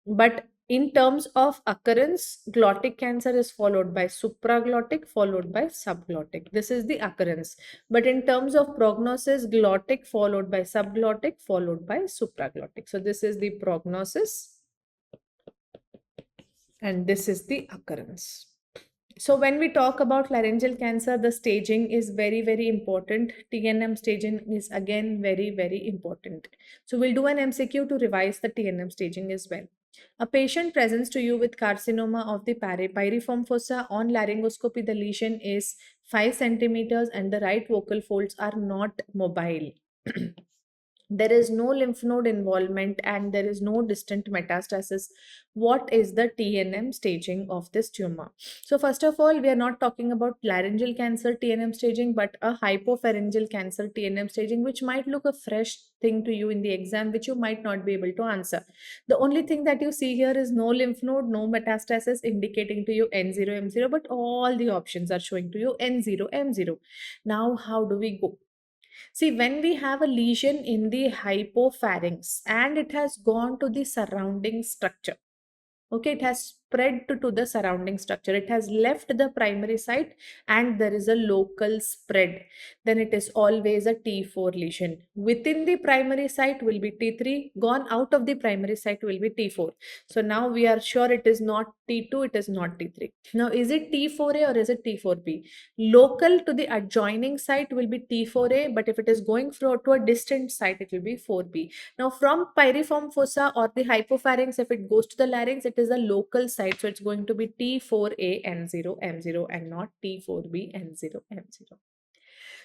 Speaker 1: But in terms of occurrence, glottic cancer is followed by supraglottic, followed by subglottic. This is the occurrence. But in terms of prognosis, glottic followed by subglottic, followed by supraglottic. So this is the prognosis and this is the occurrence. So when we talk about laryngeal cancer, the staging is very, very important. TNM staging is again very, very important. So we'll do an MCQ to revise the TNM staging as well. A patient presents to you with carcinoma of the piriform fossa. On laryngoscopy, the lesion is 5 centimeters and the right vocal folds are not mobile. There is no lymph node involvement and there is no distant metastasis. What is the TNM staging of this tumor? So first of all, we are not talking about laryngeal cancer TNM staging, but a hypopharyngeal cancer TNM staging, which might look a fresh thing to you in the exam, which you might not be able to answer. The only thing that you see here is no lymph node, no metastasis, indicating to you N0, M0, but all the options are showing to you N0, M0. Now, how do we go? See, when we have a lesion in the hypopharynx and it has gone to the surrounding structure, okay, it has spread to the surrounding structure, it has left the primary site and there is a local spread, then it is always a T4 lesion. Within the primary site will be T3, gone out of the primary site will be T4. So now we are sure it is not T2, it is not T3. Now is it T4A or is it T4B? Local to the adjoining site will be T4A, but if it is going to a distant site, it will be 4B. Now from piriform fossa or the hypopharynx, if it goes to the larynx, it is a local site. So it's going to be T4A N0 M0 and not T4B N0 M0.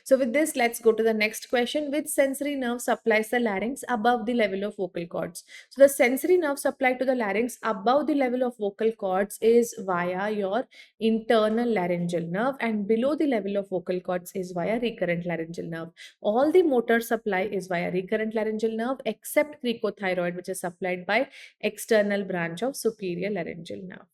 Speaker 1: So with this, let's go to the next question. Which sensory nerve supplies the larynx above the level of vocal cords? So the sensory nerve supplied to the larynx above the level of vocal cords is via your internal laryngeal nerve, and below the level of vocal cords is via recurrent laryngeal nerve. All the motor supply is via recurrent laryngeal nerve except cricothyroid, which is supplied by external branch of superior laryngeal nerve.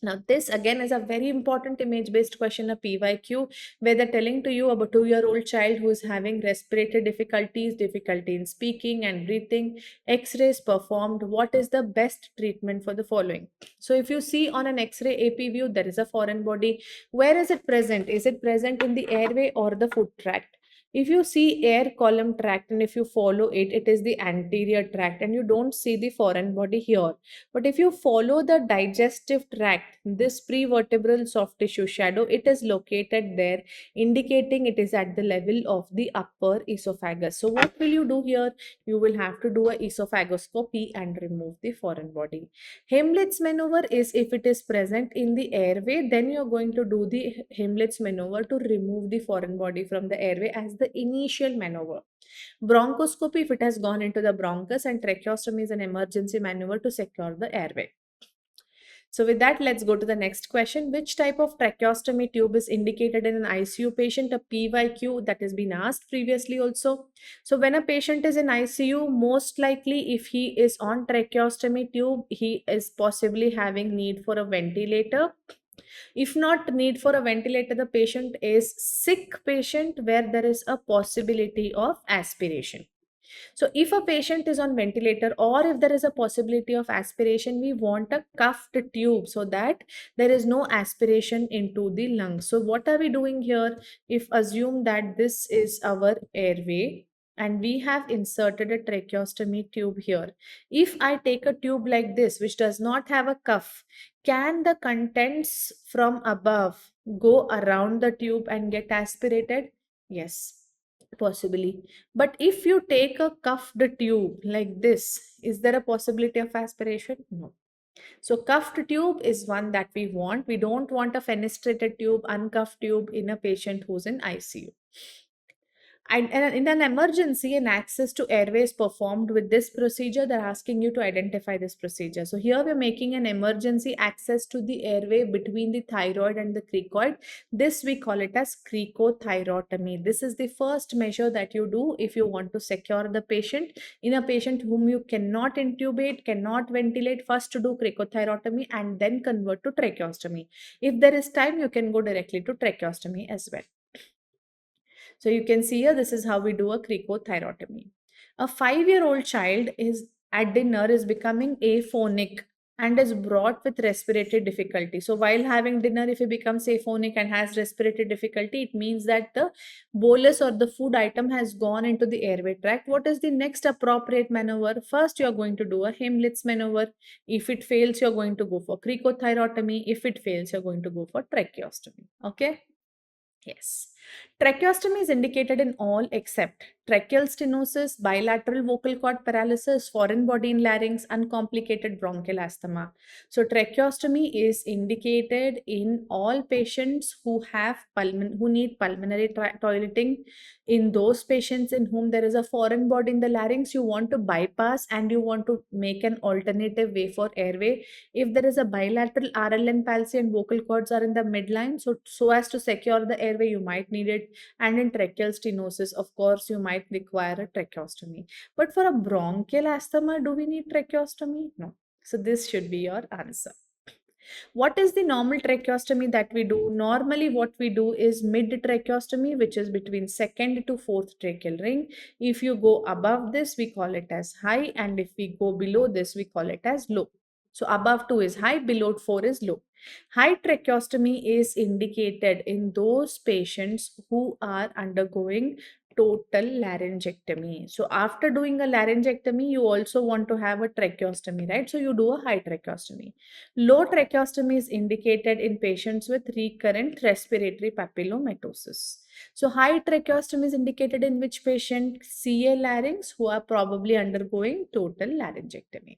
Speaker 1: Now, this again is a very important image based question, a PYQ, where they're telling to you about a 2-year-old child who is having respiratory difficulties, difficulty in speaking and breathing, x rays performed. What is the best treatment for the following? So, if you see on an x ray AP view, there is a foreign body. Where is it present? Is it present in the airway or the food tract? If you see air column tract and if you follow it, it is the anterior tract and you don't see the foreign body here. But if you follow the digestive tract, this prevertebral soft tissue shadow, it is located there, indicating it is at the level of the upper esophagus. So what will you do here? You will have to do a esophagoscopy and remove the foreign body. Heimlich's maneuver is if it is present in the airway, then you're going to do the Heimlich's maneuver to remove the foreign body from the airway as the initial maneuver. Bronchoscopy if it has gone into the bronchus, and tracheostomy is an emergency maneuver to secure the airway. So with that, let's go to the next question. Which type of tracheostomy tube is indicated in an ICU patient? A PYQ that has been asked previously also. So when a patient is in ICU, most likely if he is on tracheostomy tube, he is possibly having need for a ventilator. If not need for a ventilator, the patient is sick patient where there is a possibility of aspiration. So if a patient is on ventilator or if there is a possibility of aspiration, we want a cuffed tube so that there is no aspiration into the lungs. So what are we doing here? If assume that this is our airway and we have inserted a tracheostomy tube here. If I take a tube like this, which does not have a cuff, can the contents from above go around the tube and get aspirated? Yes, possibly. But if you take a cuffed tube like this, is there a possibility of aspiration? No. So cuffed tube is one that we want. We don't want a fenestrated tube, uncuffed tube in a patient who's in ICU. And in an emergency, an access to airway is performed with this procedure. They're asking you to identify this procedure. So here we're making an emergency access to the airway between the thyroid and the cricoid. This we call it as cricothyrotomy. This is the first measure that you do if you want to secure the patient. In a patient whom you cannot intubate, cannot ventilate, first to do cricothyrotomy and then convert to tracheostomy. If there is time, you can go directly to tracheostomy as well. So you can see here, this is how we do a cricothyrotomy. A 5-year-old child is at dinner is becoming aphonic and is brought with respiratory difficulty. So while having dinner, if he becomes aphonic and has respiratory difficulty, it means that the bolus or the food item has gone into the airway tract. What is the next appropriate maneuver? First, you're going to do a Heimlich's maneuver. If it fails, you're going to go for cricothyrotomy. If it fails, you're going to go for tracheostomy. Okay? Yes. Tracheostomy is indicated in all except tracheal stenosis, bilateral vocal cord paralysis, foreign body in larynx, uncomplicated bronchial asthma. So tracheostomy is indicated in all patients who have who need pulmonary toileting. In those patients in whom there is a foreign body in the larynx, you want to bypass and you want to make an alternative way for airway. If there is a bilateral RLN palsy and vocal cords are in the midline, so as to secure the airway, you might need it. And in tracheal stenosis, of course, you might require a tracheostomy. But for a bronchial asthma, do we need tracheostomy? No. So this should be your answer. What is the normal tracheostomy that we do? Normally, what we do is mid tracheostomy, which is between second to fourth tracheal ring. If you go above this, we call it as high, and if we go below this, we call it as low. So above 2 is high, below 4 is low. High tracheostomy is indicated in those patients who are undergoing total laryngectomy. So after doing a laryngectomy, you also want to have a tracheostomy, right? So you do a high tracheostomy. Low tracheostomy is indicated in patients with recurrent respiratory papillomatosis. So high tracheostomy is indicated in which patient? CA larynx who are probably undergoing total laryngectomy.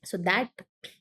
Speaker 1: So that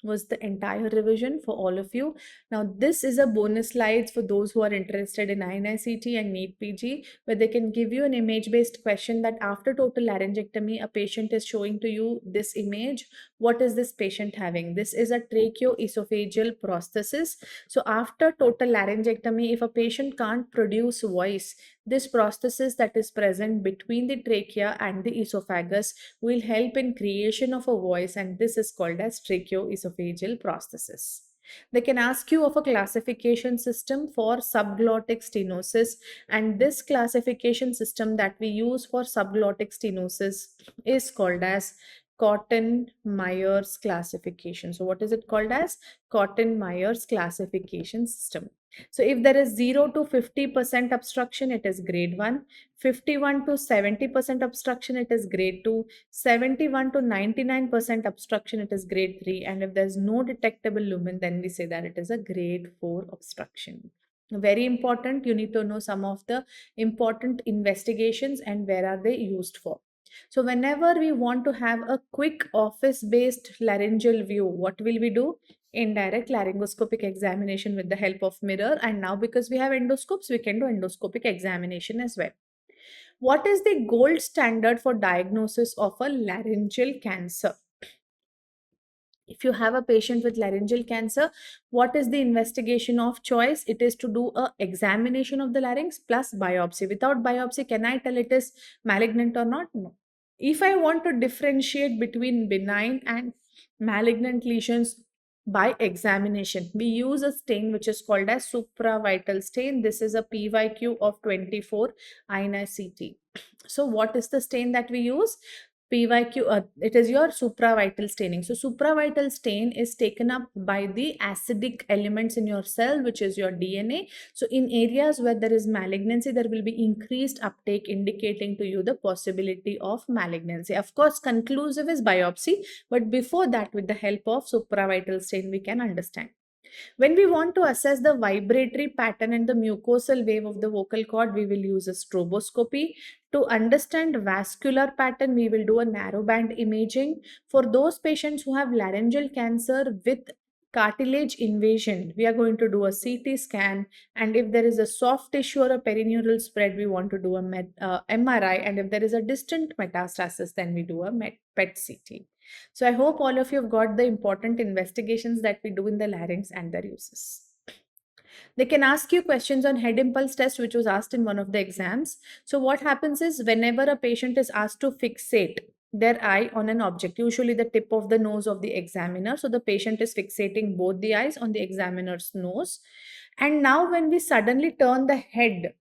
Speaker 1: was the entire revision for all of you. Now this is a bonus slides for those who are interested in INICET and NEET PG, where they can give you an image based question that after total laryngectomy a patient is showing to you this image. What is this patient having? This is a tracheoesophageal prosthesis. So after total laryngectomy, if a patient can't produce voice, this prosthesis that is present between the trachea and the esophagus will help in creation of a voice, and this is called as tracheoesophageal prosthesis. They can ask you of a classification system for subglottic stenosis, and this classification system that we use for subglottic stenosis is called as Cotton-Myers classification. So what is it called as? Cotton-Myers classification system. So if there is 0 to 50% obstruction, it is grade 1. 51 to 70% obstruction, it is grade 2. 71 to 99% obstruction, it is grade 3. And if there's no detectable lumen, then we say that it is a grade 4 obstruction. Very important, you need to know some of the important investigations and where are they used for. So whenever we want to have a quick office-based laryngeal view, what will we do? Indirect laryngoscopic examination with the help of mirror. And now because we have endoscopes, we can do endoscopic examination as well. What is the gold standard for diagnosis of a laryngeal cancer? If you have a patient with laryngeal cancer, what is the investigation of choice? It is to do a examination of the larynx plus biopsy. Without biopsy, can I tell it is malignant or not? No. If I want to differentiate between benign and malignant lesions by examination, we use a stain which is called as supravital stain. This is a PYQ of 24 INI-CT. So what is the stain that we use? PYQ, it is your supravital staining. So supravital stain is taken up by the acidic elements in your cell, which is your DNA. So in areas where there is malignancy, there will be increased uptake indicating to you the possibility of malignancy. Of course, conclusive is biopsy, but before that, with the help of supravital stain, we can understand. When we want to assess the vibratory pattern and the mucosal wave of the vocal cord, we will use a stroboscopy. To understand vascular pattern, we will do a narrowband imaging. For those patients who have laryngeal cancer with cartilage invasion, we are going to do a CT scan. And if there is a soft tissue or a perineural spread, we want to do a MRI. And if there is a distant metastasis, then we do a PET CT. So I hope all of you have got the important investigations that we do in the larynx and their uses. They can ask you questions on head impulse test, which was asked in one of the exams. So what happens is whenever a patient is asked to fixate their eye on an object, usually the tip of the nose of the examiner. So the patient is fixating both the eyes on the examiner's nose. And now when we suddenly turn the head,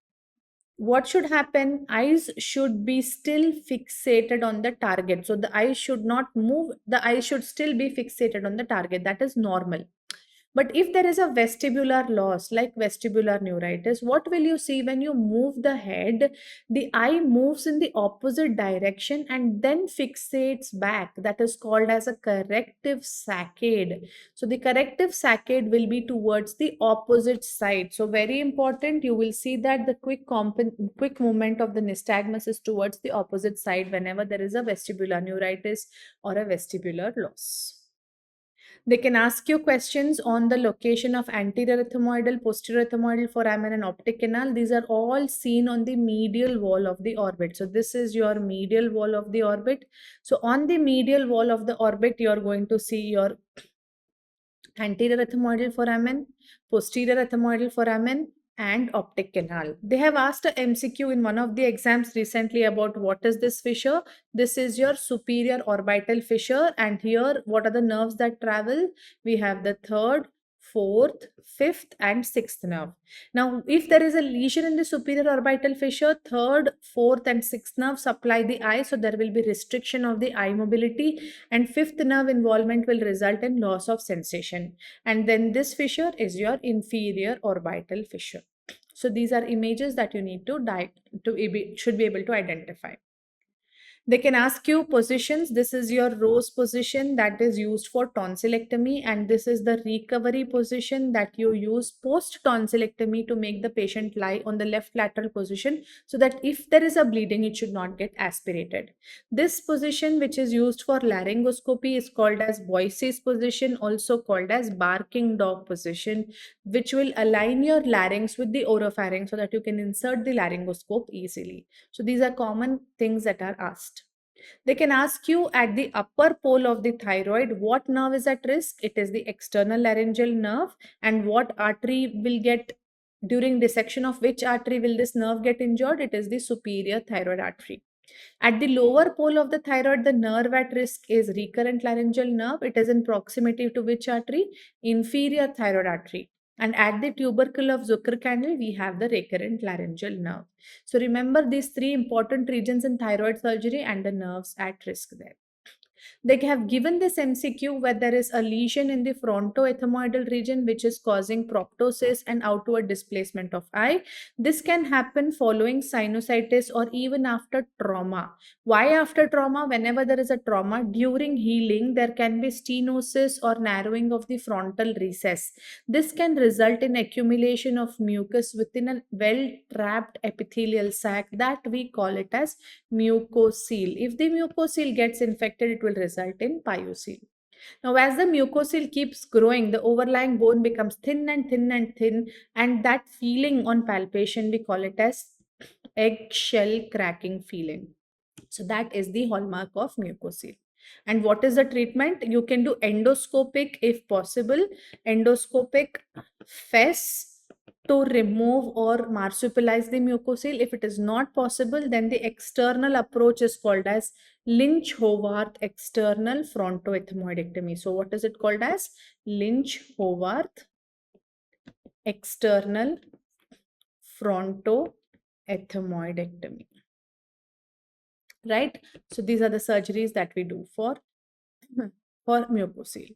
Speaker 1: what should happen? Eyes should be still fixated on the target. So the eye should not move. The eye should still be fixated on the target. That is normal. But if there is a vestibular loss, like vestibular neuritis, what will you see when you move the head? The eye moves in the opposite direction and then fixates back. That is called as a corrective saccade. So the corrective saccade will be towards the opposite side. So very important, you will see that the quick movement of the nystagmus is towards the opposite side whenever there is a vestibular neuritis or a vestibular loss. They can ask you questions on the location of anterior ethmoidal, posterior ethmoidal foramen, and optic canal. These are all seen on the medial wall of the orbit. So this is your medial wall of the orbit. So on the medial wall of the orbit, you are going to see your anterior ethmoidal foramen, posterior ethmoidal foramen, and optic canal. They have asked a MCQ in one of the exams recently about what is this fissure. This is your superior orbital fissure, and here what are the nerves that travel? We have the third, fourth, fifth, and sixth nerve. Now, if there is a lesion in the superior orbital fissure, third, fourth, and sixth nerve supply the eye, so there will be restriction of the eye mobility, and fifth nerve involvement will result in loss of sensation. And then this fissure is your inferior orbital fissure. So these are images that you need to should be able to identify. They can ask you positions. This is your Rose position that is used for tonsillectomy, and this is the recovery position that you use post tonsillectomy to make the patient lie on the left lateral position so that if there is a bleeding, it should not get aspirated. This position, which is used for laryngoscopy, is called as Boyce's position, also called as barking dog position, which will align your larynx with the oropharynx so that you can insert the laryngoscope easily. So these are common things that are asked. They can ask you at the upper pole of the thyroid, what nerve is at risk? It is the external laryngeal nerve. And what artery will get, during dissection of which artery will this nerve get injured? It is the superior thyroid artery. At the lower pole of the thyroid, the nerve at risk is recurrent laryngeal nerve. It is in proximity to which artery? Inferior thyroid artery. And at the tubercle of Zucker-Candle, we have the recurrent laryngeal nerve. So remember these three important regions in thyroid surgery and the nerves at risk there. They have given this MCQ where there is a lesion in the frontoethmoidal region which is causing proptosis and outward displacement of eye. This can happen following sinusitis or even after trauma. Why after trauma? Whenever there is a trauma, during healing, there can be stenosis or narrowing of the frontal recess. This can result in accumulation of mucus within a well-trapped epithelial sac that we call it as mucocele. If the mucocele gets infected, it will result in pyocele. Now, as the mucocele keeps growing, the overlying bone becomes thin and thin and thin, and that feeling on palpation, we call it as eggshell cracking feeling. So that is the hallmark of mucocele. And what is the treatment? You can do endoscopic if possible, endoscopic FES to remove or marsupialize the mucocele. If it is not possible, then the external approach is called as Lynch-Howarth external frontoethmoidectomy. So what is it called as? Lynch-Howarth external frontoethmoidectomy. Right? So these are the surgeries that we do for mucocele.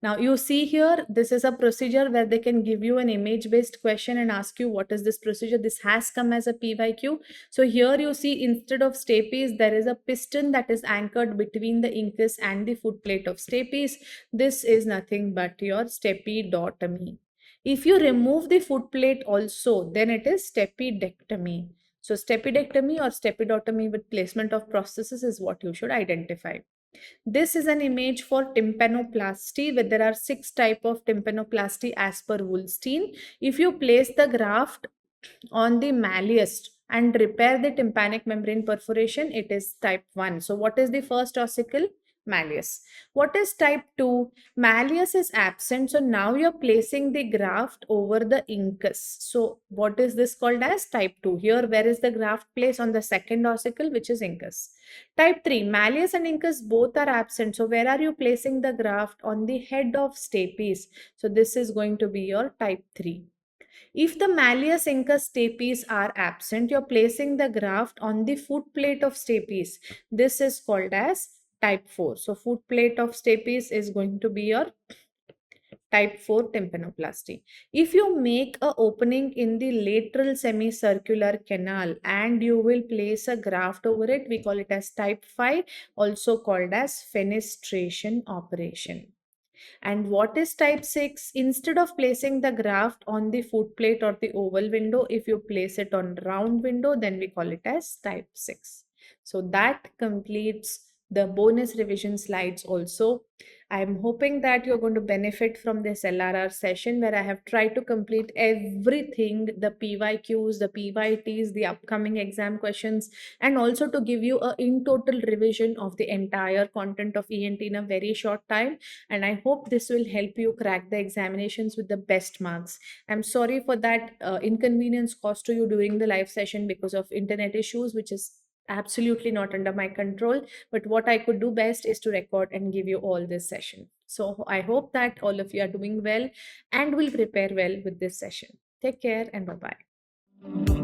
Speaker 1: Now you see here, this is a procedure where they can give you an image-based question and ask you what is this procedure. This has come as a PYQ. So here you see instead of stapes, there is a piston that is anchored between the incus and the foot plate of stapes. This is nothing but your stepidotomy. If you remove the foot plate also, then it is stepidectomy. So stepidectomy or stepidotomy with placement of prosthesis is what you should identify. This is an image for tympanoplasty, where there are 6 types of tympanoplasty as per Woolstein. If you place the graft on the malleus and repair the tympanic membrane perforation, it is type 1. So what is the first ossicle? Malleus. What is type 2? Malleus is absent. So now you're placing the graft over the incus. So what is this called as? Type 2. Here, where is the graft placed? On the second ossicle, which is incus. Type 3, malleus and incus both are absent. So where are you placing the graft? On the head of stapes. So this is going to be your type 3. If the malleus, incus, stapes are absent, you're placing the graft on the foot plate of stapes. This is called as type 4. So foot plate of stapes is going to be your type 4 tympanoplasty. If you make a opening in the lateral semicircular canal and you will place a graft over it, we call it as type 5, also called as fenestration operation. And what is type 6? Instead of placing the graft on the foot plate or the oval window, if you place it on round window, then we call it as type 6. So that completes the bonus revision slides also. I'm hoping that you're going to benefit from this LRR session where I have tried to complete everything, the PYQs, the PYTs, the upcoming exam questions, and also to give you a in total revision of the entire content of ENT in a very short time. And I hope this will help you crack the examinations with the best marks. I'm sorry for that inconvenience caused to you during the live session because of internet issues, which is absolutely not under my control. But what I could do best is to record and give you all this session. So I hope that all of you are doing well and will prepare well with this session. Take care and bye-bye.